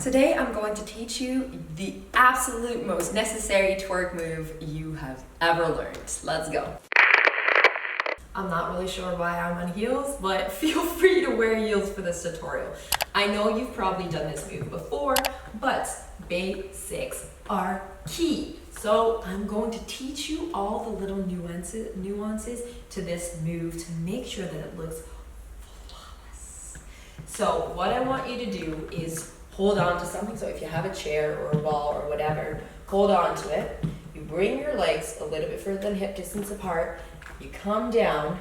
Today I'm going to teach you the absolute most necessary twerk move you have ever learned. Let's go. I'm not really sure why I'm on heels, but feel free to wear heels for this tutorial. I know you've probably done this move before, but basics are key. So I'm going to teach you all the little nuances to this move to make sure that it looks flawless. So what I want you to do is hold on to something. So if you have a chair or a wall or whatever, hold on to it. You bring your legs a little bit further than hip distance apart. You come down,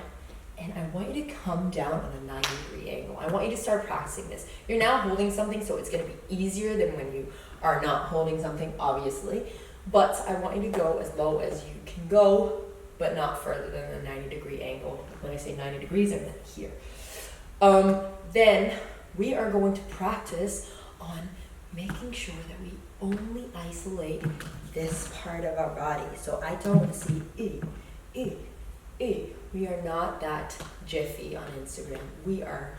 and I want you to come down on a 90-degree angle. I want you to start practicing this. You're now holding something, so it's going to be easier than when you are not holding something, obviously. But I want you to go as low as you can go, but not further than a 90-degree angle. When I say 90 degrees, I meant here. Then we are going to practice on making sure that we only isolate this part of our body. So I don't want to see we are not that jiffy on Instagram. We are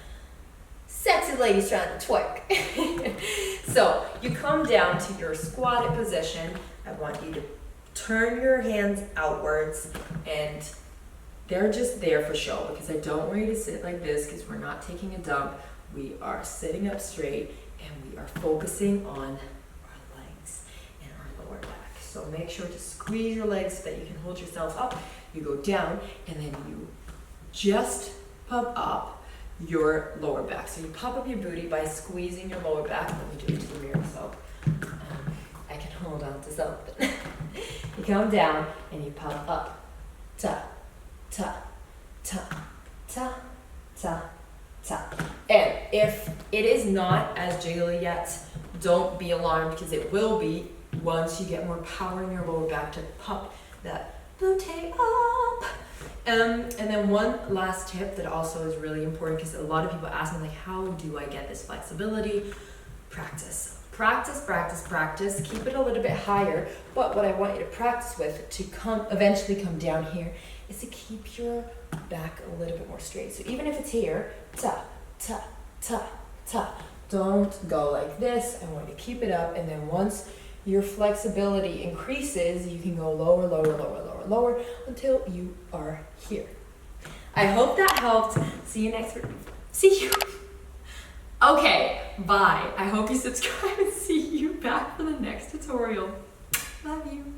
sexy ladies trying to twerk. So you come down to your squatted position. I want you to turn your hands outwards, and they're just there for show because I don't want you to sit like this because we're not taking a dump. We are sitting up straight and we are focusing on our legs and our lower back. So make sure to squeeze your legs so that you can hold yourself up. You go down and then you just pump up your lower back. So you pop up your booty by squeezing your lower back. Let me do it to the mirror so I can hold on to something. You come down and you pop up. Ta, ta, ta, ta, ta, ta. And if it is not as jiggly yet, don't be alarmed because it will be once you get more power in your lower back to pump that glute up. And then one last tip that also is really important because a lot of people ask me, like, how do I get this flexibility? Practice. Practice, practice, practice. Keep it a little bit higher. But what I want you to practice with to eventually come down here is to keep your back a little bit more straight. So even if it's here, ta, ta, ta, ta. Don't go like this. I want you to keep it up. And then once your flexibility increases, you can go lower, lower, lower, lower, lower until you are here. I hope that helped. See you next week. See you. Okay, bye. I hope you subscribe and see you back for the next tutorial. Love you.